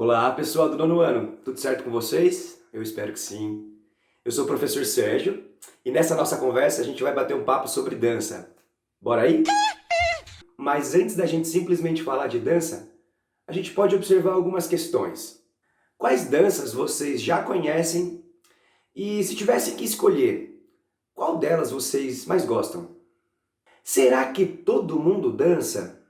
Olá, pessoal do nono ano, tudo certo com vocês? Eu espero que sim. Eu sou o professor Sérgio e nessa nossa conversa a gente vai bater um papo sobre dança. Bora aí? Mas antes da gente simplesmente falar de dança, a gente pode observar algumas questões. Quais danças vocês já conhecem e se tivessem que escolher, qual delas vocês mais gostam? Será que todo mundo dança?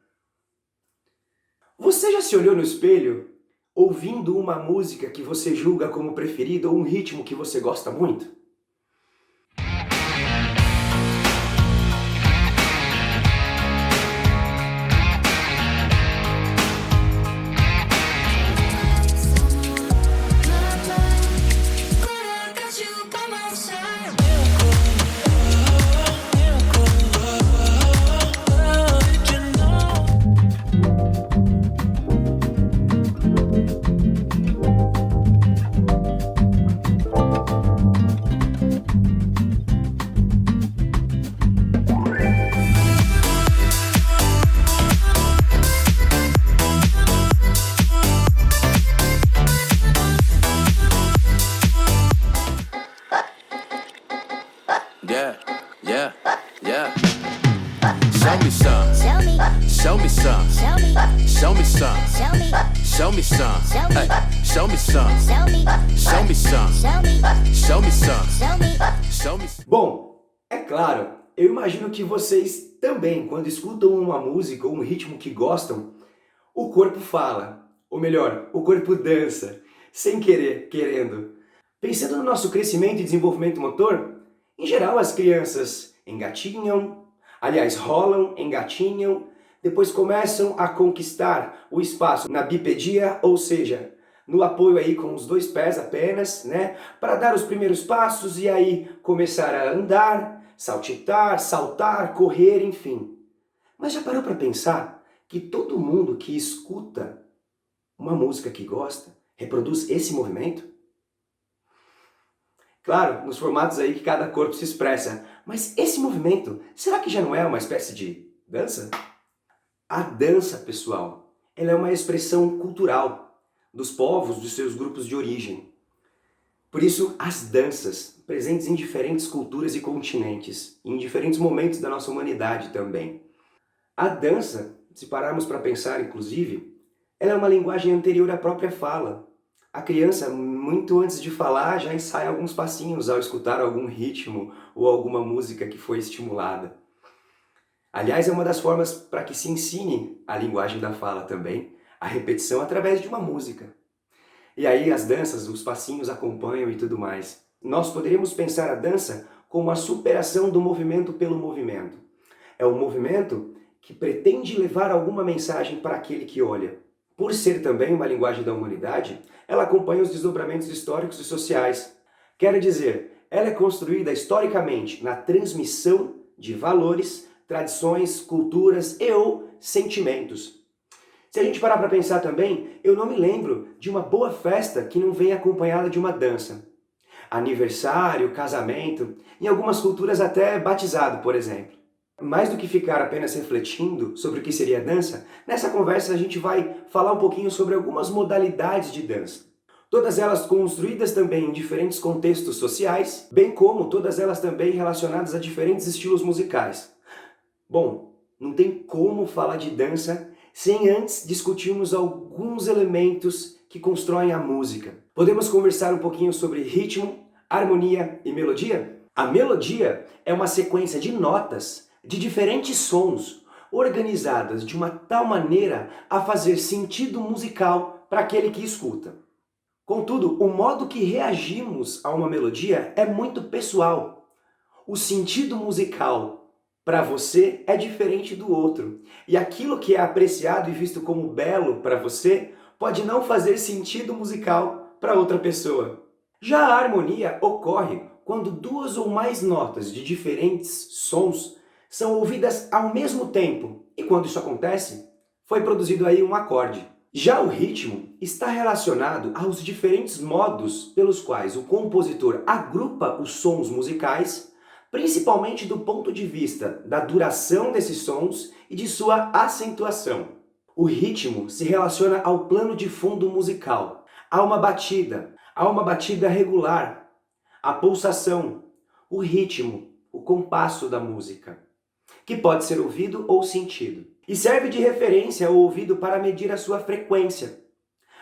Você já se olhou no espelho ouvindo uma música que você julga como preferida ou um ritmo que você gosta muito? Yeah, yeah, yeah. Show me some. Show me. Show me some. Show me. Show me some. Show me. Show me some. Show me. Hey, show me some. Show me. Show me some. Show me. Show me some. Show me. Show me. Bom, é claro, eu imagino que vocês também, quando escutam uma música ou um ritmo que gostam, o corpo fala, ou melhor, o corpo dança, sem querer, querendo. Pensando no nosso crescimento e desenvolvimento motor, em geral as crianças engatinham, aliás, rolam, engatinham, depois começam a conquistar o espaço na bipedia, ou seja, no apoio aí com os dois pés apenas, né, para dar os primeiros passos e aí começar a andar, saltitar, saltar, correr, enfim. Mas já parou para pensar que todo mundo que escuta uma música que gosta reproduz esse movimento? Claro, nos formatos aí que cada corpo se expressa. Mas esse movimento, será que já não é uma espécie de dança? A dança, pessoal, ela é uma expressão cultural dos povos, dos seus grupos de origem. Por isso, as danças, presentes em diferentes culturas e continentes, em diferentes momentos da nossa humanidade também. A dança, se pararmos para pensar, inclusive, ela é uma linguagem anterior à própria fala. A criança, muito antes de falar, já ensaia alguns passinhos ao escutar algum ritmo ou alguma música que foi estimulada. Aliás, é uma das formas para que se ensine a linguagem da fala também, a repetição através de uma música. E aí as danças, os passinhos acompanham e tudo mais. Nós poderíamos pensar a dança como a superação do movimento pelo movimento. É um movimento que pretende levar alguma mensagem para aquele que olha. Por ser também uma linguagem da humanidade, ela acompanha os desdobramentos históricos e sociais. Quer dizer, ela é construída historicamente na transmissão de valores, tradições, culturas e ou sentimentos. Se a gente parar para pensar também, eu não me lembro de uma boa festa que não venha acompanhada de uma dança. Aniversário, casamento, em algumas culturas até batizado, por exemplo. Mais do que ficar apenas refletindo sobre o que seria dança, nessa conversa a gente vai falar um pouquinho sobre algumas modalidades de dança. Todas elas construídas também em diferentes contextos sociais, bem como todas elas também relacionadas a diferentes estilos musicais. Bom, não tem como falar de dança sem antes discutirmos alguns elementos que constroem a música. Podemos conversar um pouquinho sobre ritmo, harmonia e melodia? A melodia é uma sequência de notas de diferentes sons, organizadas de uma tal maneira a fazer sentido musical para aquele que escuta. Contudo, o modo que reagimos a uma melodia é muito pessoal. O sentido musical para você é diferente do outro. E aquilo que é apreciado e visto como belo para você pode não fazer sentido musical para outra pessoa. Já a harmonia ocorre quando duas ou mais notas de diferentes sons são ouvidas ao mesmo tempo, e quando isso acontece, foi produzido aí um acorde. Já o ritmo está relacionado aos diferentes modos pelos quais o compositor agrupa os sons musicais, principalmente do ponto de vista da duração desses sons e de sua acentuação. O ritmo se relaciona ao plano de fundo musical. Há uma batida regular, a pulsação, o ritmo, o compasso da música, que pode ser ouvido ou sentido. E serve de referência ao ouvido para medir a sua frequência.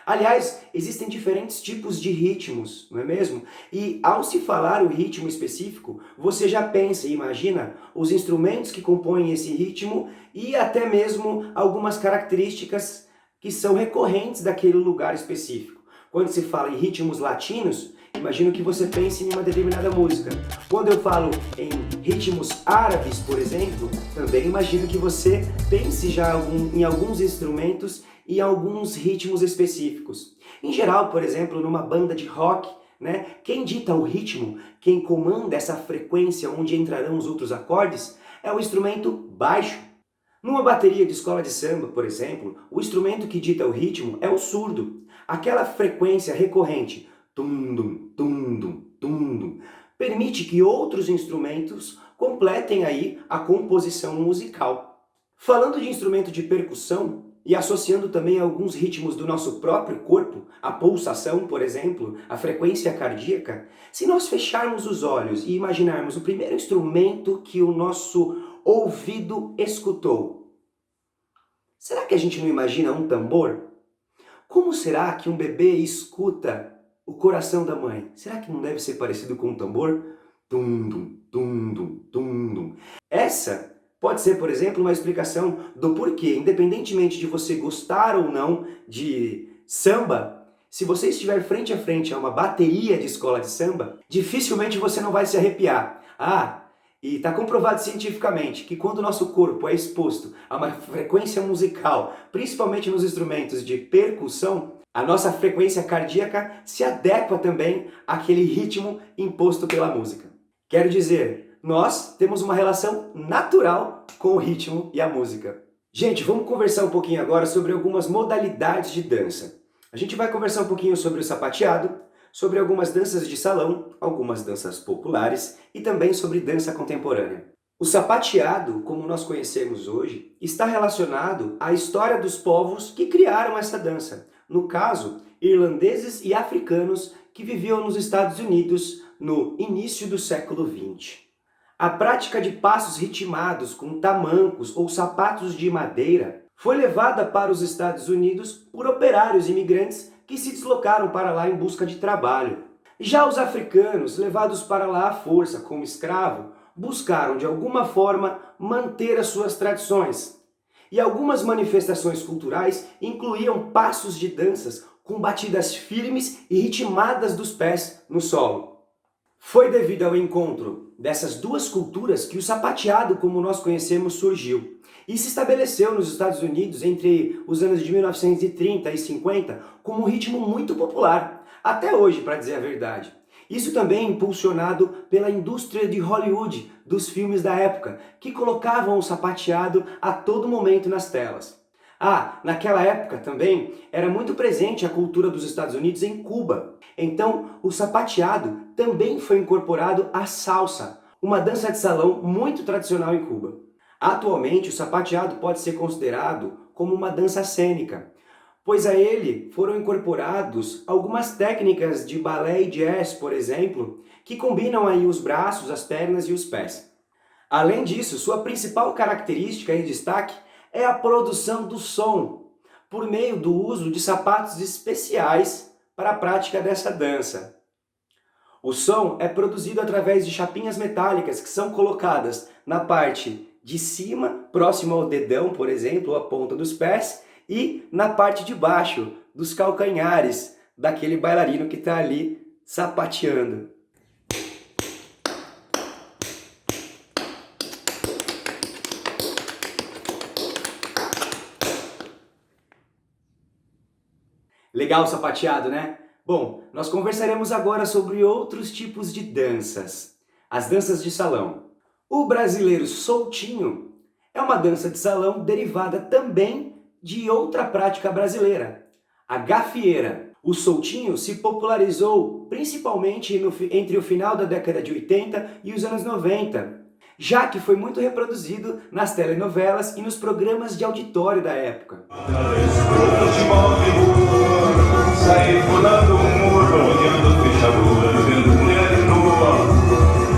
Aliás, existem diferentes tipos de ritmos, não é mesmo? E ao se falar o ritmo específico, você já pensa e imagina os instrumentos que compõem esse ritmo e até mesmo algumas características que são recorrentes daquele lugar específico. Quando se fala em ritmos latinos, imagino que você pense em uma determinada música. Quando eu falo em ritmos árabes, por exemplo, também imagino que você pense já em alguns instrumentos e alguns ritmos específicos. Em geral, por exemplo, numa banda de rock, quem dita o ritmo, quem comanda essa frequência onde entrarão os outros acordes, é o instrumento baixo. Numa bateria de escola de samba, por exemplo, o instrumento que dita o ritmo é o surdo. Aquela frequência recorrente, tum-dum, tum-dum, tum-dum, permite que outros instrumentos completem aí a composição musical. Falando de instrumento de percussão, e associando também alguns ritmos do nosso próprio corpo, a pulsação, por exemplo, a frequência cardíaca, se nós fecharmos os olhos e imaginarmos o primeiro instrumento que o nosso ouvido escutou, será que a gente não imagina um tambor? Como será que um bebê escuta o coração da mãe? Será que não deve ser parecido com um tambor? Tum-dum, tum-dum, tum-dum. Essa pode ser, por exemplo, uma explicação do porquê, independentemente de você gostar ou não de samba, se você estiver frente a frente a uma bateria de escola de samba, dificilmente você não vai se arrepiar. E está comprovado cientificamente que quando o nosso corpo é exposto a uma frequência musical, principalmente nos instrumentos de percussão, a nossa frequência cardíaca se adequa também àquele ritmo imposto pela música. Quero dizer, nós temos uma relação natural com o ritmo e a música. Gente, vamos conversar um pouquinho agora sobre algumas modalidades de dança. A gente vai conversar um pouquinho sobre o sapateado, sobre algumas danças de salão, algumas danças populares e também sobre dança contemporânea. O sapateado, como nós conhecemos hoje, está relacionado à história dos povos que criaram essa dança. No caso, irlandeses e africanos que viviam nos Estados Unidos no início do século XX. A prática de passos ritmados com tamancos ou sapatos de madeira foi levada para os Estados Unidos por operários imigrantes que se deslocaram para lá em busca de trabalho. Já os africanos, levados para lá à força como escravo, buscaram de alguma forma manter as suas tradições. E algumas manifestações culturais incluíam passos de danças com batidas firmes e ritmadas dos pés no solo. Foi devido ao encontro dessas duas culturas que o sapateado, como nós conhecemos, surgiu e se estabeleceu nos Estados Unidos entre os anos de 1930 e 50 como um ritmo muito popular, até hoje, para dizer a verdade. Isso também impulsionado pela indústria de Hollywood, dos filmes da época, que colocavam o sapateado a todo momento nas telas. Naquela época também era muito presente a cultura dos Estados Unidos em Cuba. Então, o sapateado também foi incorporado à salsa, uma dança de salão muito tradicional em Cuba. Atualmente, o sapateado pode ser considerado como uma dança cênica, pois a ele foram incorporados algumas técnicas de balé e jazz, por exemplo, que combinam aí os braços, as pernas e os pés. Além disso, sua principal característica e destaque é a produção do som, por meio do uso de sapatos especiais para a prática dessa dança. O som é produzido através de chapinhas metálicas que são colocadas na parte de cima, próximo ao dedão, por exemplo, ou à ponta dos pés, e na parte de baixo, dos calcanhares, daquele bailarino que está ali sapateando. Legal o sapateado, né? Bom, nós conversaremos agora sobre outros tipos de danças. As danças de salão. O brasileiro soltinho é uma dança de salão derivada também de outra prática brasileira, a gafieira. O soltinho se popularizou principalmente entre o final da década de 80 e os anos 90. já que foi muito reproduzido nas telenovelas e nos programas de auditório da época. Sair pulando um muro, olhando fechaduras, vendo mulheres nuas,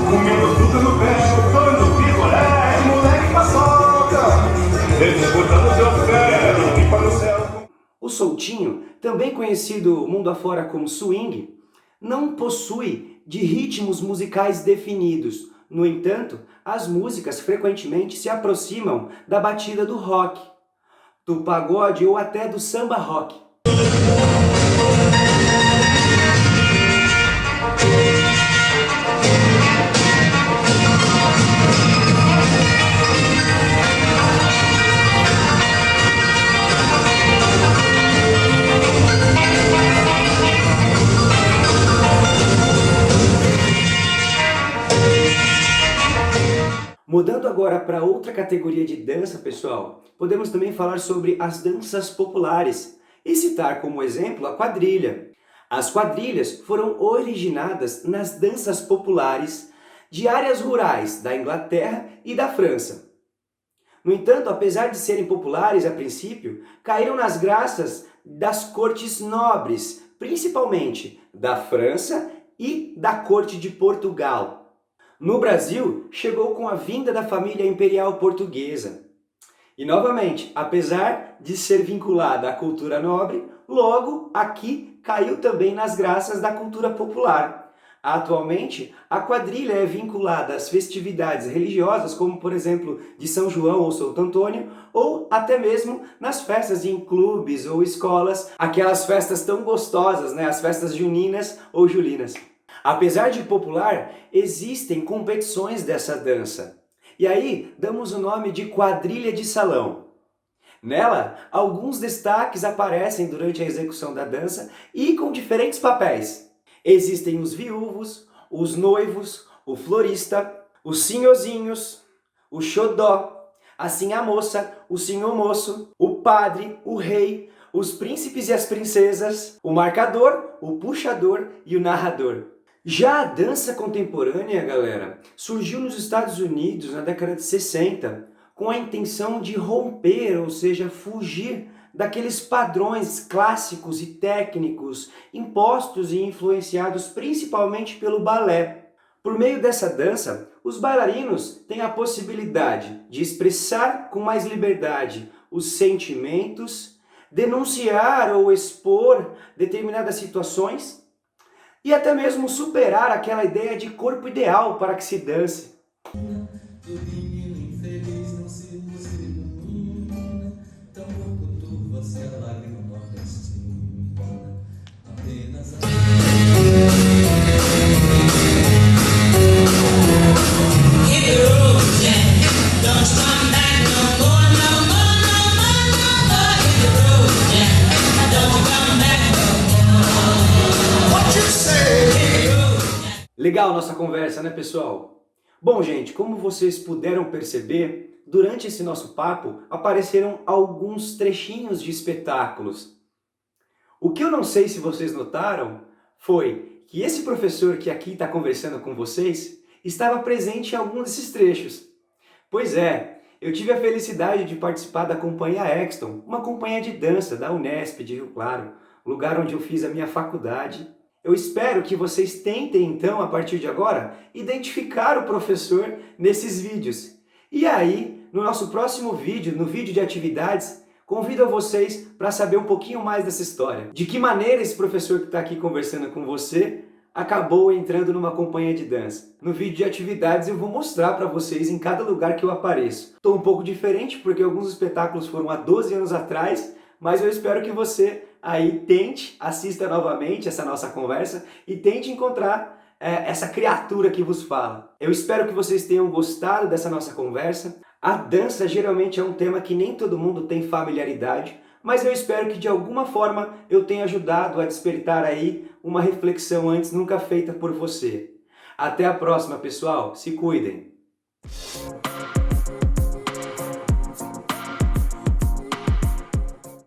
comendo fruta no pé, chutando picolé, moleque paçoca, escutando seu ferro, e para o céu. O soltinho, também conhecido mundo afora como swing, não possui de ritmos musicais definidos. No entanto, as músicas frequentemente se aproximam da batida do rock, do pagode ou até do samba rock. Mudando agora para outra categoria de dança, pessoal, podemos também falar sobre as danças populares e citar como exemplo a quadrilha. As quadrilhas foram originadas nas danças populares de áreas rurais da Inglaterra e da França. No entanto, apesar de serem populares a princípio, caíram nas graças das cortes nobres, principalmente da França e da corte de Portugal. No Brasil, chegou com a vinda da família imperial portuguesa. E novamente, apesar de ser vinculada à cultura nobre, logo aqui caiu também nas graças da cultura popular. Atualmente, a quadrilha é vinculada às festividades religiosas, como por exemplo de São João ou Santo Antônio, ou até mesmo nas festas em clubes ou escolas, aquelas festas tão gostosas, né? As festas juninas ou julinas. Apesar de popular, existem competições dessa dança. E aí, damos o nome de quadrilha de salão. Nela, alguns destaques aparecem durante a execução da dança e com diferentes papéis. Existem os viúvos, os noivos, o florista, os senhorzinhos, o xodó, assim a moça, o senhor moço, o padre, o rei, os príncipes e as princesas, o marcador, o puxador e o narrador. Já a dança contemporânea, galera, surgiu nos Estados Unidos na década de 60 com a intenção de romper, ou seja, fugir daqueles padrões clássicos e técnicos impostos e influenciados principalmente pelo balé. Por meio dessa dança, os bailarinos têm a possibilidade de expressar com mais liberdade os sentimentos, denunciar ou expor determinadas situações, e até mesmo superar aquela ideia de corpo ideal para que se dance. Legal nossa conversa, né, pessoal? Bom, gente, como vocês puderam perceber, durante esse nosso papo apareceram alguns trechinhos de espetáculos. O que eu não sei se vocês notaram foi que esse professor que aqui está conversando com vocês estava presente em algum desses trechos. Pois é, eu tive a felicidade de participar da Companhia Exton, uma companhia de dança da Unesp de Rio Claro, lugar onde eu fiz a minha faculdade. Eu espero que vocês tentem, então, a partir de agora, identificar o professor nesses vídeos. E aí, no nosso próximo vídeo, no vídeo de atividades, convido a vocês para saber um pouquinho mais dessa história. De que maneira esse professor que está aqui conversando com você acabou entrando numa companhia de dança. No vídeo de atividades eu vou mostrar para vocês em cada lugar que eu apareço. Estou um pouco diferente porque alguns espetáculos foram há 12 anos atrás, mas eu espero que você aí tente, assista novamente essa nossa conversa e tente encontrar essa criatura que vos fala. Eu espero que vocês tenham gostado dessa nossa conversa. A dança geralmente é um tema que nem todo mundo tem familiaridade, mas eu espero que de alguma forma eu tenha ajudado a despertar aí uma reflexão antes nunca feita por você. Até a próxima, pessoal. Se cuidem!